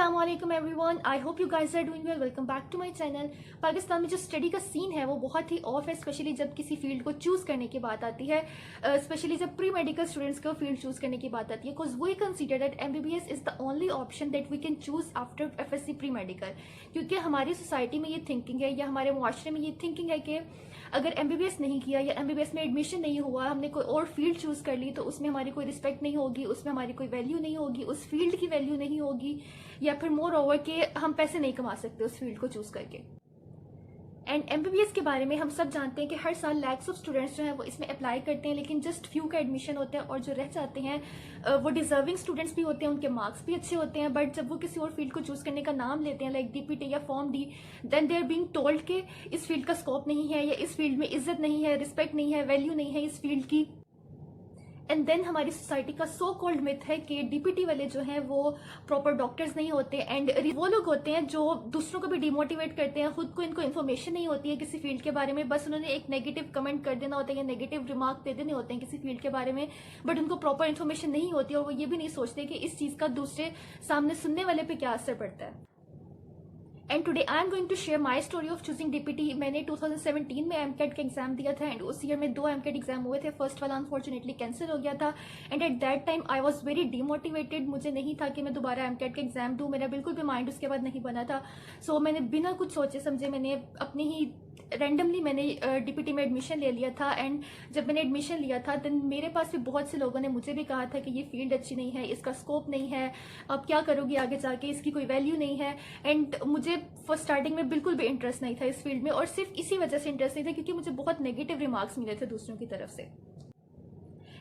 अस्सलाम वालेकुम everyone, I hope you guys are doing well. Welcome back to my channel. Pakistan में जो study का सीन है वो बहुत ही ऑफ है, स्पेशली जब किसी फील्ड को चूज़ करने की बात आती है, स्पेशली जब प्री मेडिकल स्टूडेंट्स को फील्ड चूज़ करने की बात आती है, because we consider that MBBS is the only option that we can choose after FSC pre medical. क्योंकि हमारी सोसाइटी में ये थिंकिंग है या हमारे मुआशरे में ये थिंकिंग है कि अगर MBBS नहीं किया या MBBS में एडमिशन नहीं हुआ, हमने कोई और फील्ड चूज कर ली, तो उसमें हमारी कोई रिस्पेक्ट नहीं होगी, उसमें हमारी कोई वैल्यू नहीं होगी, उस फील्ड की वैल्यू नहीं होगी, या फिर मोर ओवर के हम पैसे नहीं कमा सकते उस फील्ड को चूज करके। एंड MBBS के बारे में हम सब जानते हैं कि हर साल लैक्स ऑफ स्टूडेंट्स जो हैं वो इसमें अप्लाई करते हैं, लेकिन जस्ट फ्यू का एडमिशन होता है और जो रह जाते हैं वो डिजर्विंग स्टूडेंट्स भी होते हैं, उनके मार्क्स भी अच्छे होते हैं, बट जब वो किसी और फील्ड को चूज करने का नाम लेते हैं लाइक DPT या pharm D, then they are being told कि इस फील्ड का स्कोप नहीं है या इस फील्ड में इज्जत नहीं है, रिस्पेक्ट नहीं है, वैल्यू नहीं है इस फील्ड की। एंड देन हमारी सोसाइटी का सो कॉल्ड मिथ है कि DPT वाले जो हैं वो प्रॉपर डॉक्टर्स नहीं होते, एंड वो लोग होते हैं जो दूसरों को भी डिमोटिवेट करते हैं। खुद को इनको इन्फॉर्मेशन नहीं होती है किसी फील्ड के बारे में, बस उन्होंने एक नेगेटिव कमेंट कर देना होता है या नेगेटिव रिमार्क दे देने होते हैं किसी फील्ड के बारे में, बट उनको प्रॉपर इन्फॉर्मेशन नहीं होती और वो ये भी नहीं सोचते कि इस चीज का दूसरे सामने सुनने वाले पे क्या असर पड़ता है। And today I am going to share my story of choosing DPT। मैंने 2017 में MCAT का एग्जाम दिया था, एंड उस ईयर में 2 MCAT एग्जाम हुए थे। फर्स्ट वाला अनफॉर्चुनेटली कैंसिल हो गया था, and at that time I was very demotivated. मुझे नहीं था कि मैं दोबारा MCAT का एग्जाम दूँ, मेरा बिल्कुल भी माइंड उसके बाद नहीं बना था। सो मैंने बिना कुछ सोचे समझे मैंने अपनी ही रैंडमली मैंने DPT में एडमिशन ले लिया था। एंड जब मैंने एडमिशन लिया था देन मेरे पास भी बहुत से लोगों ने मुझे भी कहा था कि ये फील्ड अच्छी नहीं है, इसका स्कोप नहीं है, अब क्या करोगी आगे जाके, इसकी कोई वैल्यू नहीं है। एंड मुझे फर्स्ट स्टार्टिंग में बिल्कुल भी इंटरेस्ट नहीं था इस फील्ड में, और सिर्फ इसी वजह से इंटरेस्ट नहीं था क्योंकि मुझे बहुत नेगेटिव रिमार्क्स मिले थे दूसरों की तरफ से।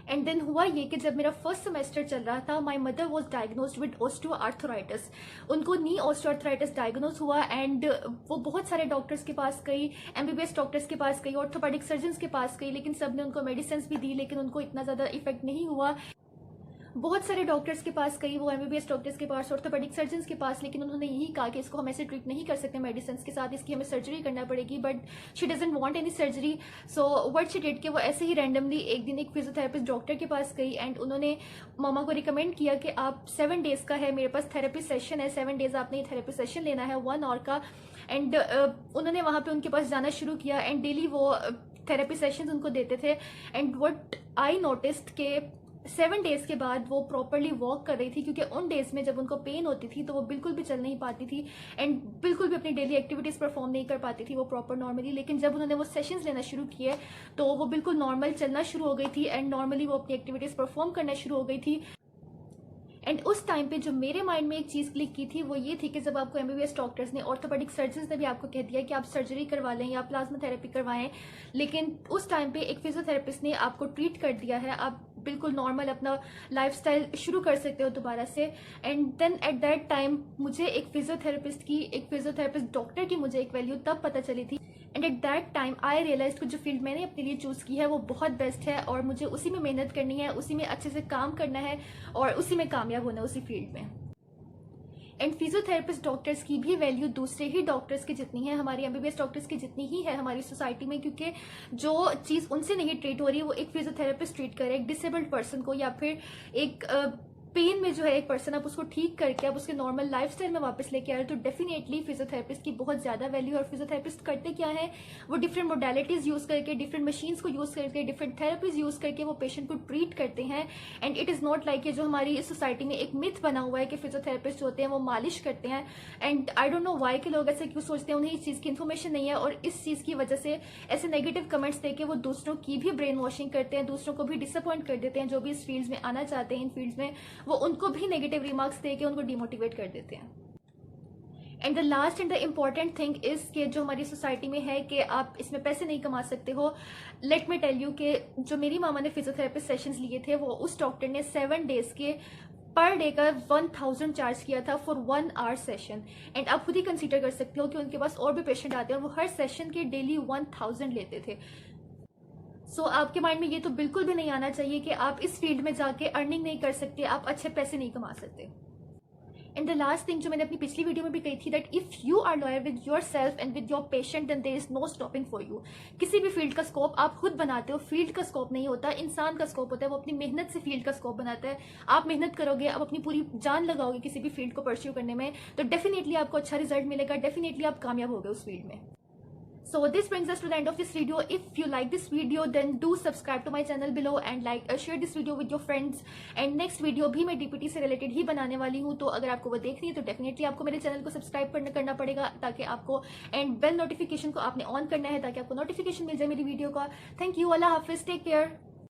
एंड देन हुआ ये कि जब मेरा फर्स्ट सेमेस्टर चल रहा था, my mother was diagnosed with osteoarthritis. उनको नी ऑस्टियोआर्थराइटिस डायग्नोज हुआ, एंड वो बहुत सारे डॉक्टर्स के पास गई, MBBS डॉक्टर्स के पास गई, ऑर्थोपेडिक सर्जन्स के पास गई, लेकिन सब ने उनको मेडिसिन भी दी, लेकिन उनको इतना ज़्यादा इफेक्ट नहीं हुआ। बहुत सारे डॉक्टर्स के पास गई, वो MBBS डॉक्टर्स के पास, ऑर्थोपेडिक सर्जन्स के पास, लेकिन उन्होंने यही कहा कि इसको हम ऐसे ट्रीट नहीं कर सकते मेडिसिन के साथ, इसकी हमें सर्जरी करना पड़ेगी, but she doesn't want any surgery. So what she did कि वो ऐसे ही रैंडमली एक दिन एक फिजियोथेरेपिस्ट डॉक्टर के पास गई, एंड उन्होंने मामा को रिकमेंड किया कि आप 7 डेज का है मेरे पास थेरेपी सेशन है, 7 डेज आपने ये थेरेपी सेशन लेना है 1 आवर का। एंड उन्होंने वहाँ पे उनके पास जाना शुरू किया, एंड डेली वो थेरेपी सेशन उनको देते थे। एंड व्हाट आई नोटिस्ड के 7 डेज के बाद वो प्रॉपरली वॉक कर रही थी, क्योंकि उन डेज में जब उनको पेन होती थी तो वो बिल्कुल भी चल नहीं पाती थी, एंड बिल्कुल भी अपनी डेली एक्टिविटीज परफॉर्म नहीं कर पाती थी वो प्रॉपर नॉर्मली। लेकिन जब उन्होंने वो सेशंस लेना शुरू किए तो वो बिल्कुल नॉर्मल चलना शुरू हो गई थी, एंड नॉर्मली वो अपनी एक्टिविटीज परफॉर्म करना शुरू हो गई थी। एंड उस टाइम पे जो मेरे माइंड में एक चीज़ क्लिक की थी वो ये थी कि जब आपको MBBS डॉक्टर्स ने, ऑर्थोपेडिक सर्जन्स ने भी आपको कह दिया कि आप सर्जरी करवा लें या प्लाज्मा थेरेपी करवाएं, लेकिन उस टाइम पे एक फिजियोथेरेपिस्ट ने आपको ट्रीट कर दिया है, आप बिल्कुल नॉर्मल अपना लाइफस्टाइल शुरू कर सकते हो दोबारा से। And then at that time मुझे एक फिजियोथेरेपिस्ट डॉक्टर की मुझे एक वैल्यू तब पता चली थी, and at that time I realise कि जो फील्ड मैंने अपने लिए चूज़ की है वो बहुत बेस्ट है, और मुझे उसी में मेहनत करनी है, उसी में अच्छे से काम करना है, और उसी में कामयाब होना है उसी फील्ड में। एंड फिजियोथेरेपिस्ट डॉक्टर्स की भी वैल्यू दूसरे ही डॉक्टर्स की जितनी है, हमारी MBBS डॉक्टर्स की जितनी ही है हमारी सोसाइटी में, क्योंकि जो चीज़ उनसे नहीं ट्रीट हो रही है वो एक फिजियोथेरेपिस्ट ट्रीट करे, एक डिसेबल्ड पर्सन को, या फिर एक पेन में जो है एक पर्सन, आप उसको ठीक करके आप उसके नॉर्मल लाइफस्टाइल में वापस लेके आ रहे हो, तो डेफिनेटली फिजियोथेरेपिस्ट की बहुत ज़्यादा वैल्यू। और फिजियोथेरेपिस्ट करते क्या है, वो डिफरेंट मोडालिटीज़ यूज़ करके, डिफरेंट मशीन्स को यूज़ करके, डिफरेंट थेरेपीज यूज़ करके वो पेशेंट को ट्रीट करते हैं। And it is not like जो हमारी इस सोसाइटी में एक मिथ बना हुआ है कि फिजियोथेरेपिस्ट होते हैं वो मालिश करते हैं, and I don't know why के लोग ऐसे क्यों सोचते हैं, उन्हें इस चीज़ की इन्फॉर्मेशन नहीं है, और इस चीज़ की वजह से ऐसे नेगेटिव कमेंट्स देके वो दूसरों की भी ब्रेन वॉशिंग करते हैं, दूसरों को भी डिसअपॉइंट कर देते हैं, जो भी इस फील्ड में आना चाहते हैं, इन फील्ड्स में वो उनको भी नेगेटिव रिमार्क्स देके उनको डिमोटिवेट कर देते हैं। And the last and the important thing is कि जो हमारी सोसाइटी में है कि आप इसमें पैसे नहीं कमा सकते हो। लेट मी टेल यू कि जो मेरी मामा ने फिजियोथेरेपिस्ट सेशंस लिए थे, वो उस डॉक्टर ने 7 डेज के पर डे का 1000 चार्ज किया था फॉर 1 आवर सेशन। एंड आप खुद ही कंसीडर कर सकते हो कि उनके पास और भी पेशेंट आते हैं और वो हर सेशन के डेली 1000 लेते थे। सो आपके माइंड में ये तो बिल्कुल भी नहीं आना चाहिए कि आप इस फील्ड में जाके अर्निंग नहीं कर सकते, आप अच्छे पैसे नहीं कमा सकते। एंड द लास्ट थिंग जो मैंने अपनी पिछली वीडियो में भी कही थी, that if you are loyal with your self and with your patient then there is no stopping for you. किसी भी फील्ड का स्कोप आप खुद बनाते हो, फील्ड का स्कोप नहीं होता, इंसान का स्कोप होता है, वो अपनी मेहनत से फील्ड का स्कोप बनाता है। आप मेहनत करोगे, आप अपनी पूरी जान लगाओगे किसी भी फील्ड को परस्यू करने में, तो डेफिनेटली आपको अच्छा रिजल्ट मिलेगा, डेफिनेटली आप कामयाब होगे उस फील्ड में। So this brings us to the end of this video. If you like this video then do subscribe to my channel below and share this video with your friends. And next video भी मैं DPT से related ही बनाने वाली हूँ, तो अगर आपको वो देखनी है तो डेफिनेटली आपको मेरे चैनल को सब्सक्राइब करना पड़ेगा ताकि आपको, एंड बेल नोटिफिकेशन को आपने ऑन करना है ताकि आपको नोटिफिकेशन मिल जाए मेरी वीडियो का। थैंक यू, अल्लाह हाफिज, टेक केयर।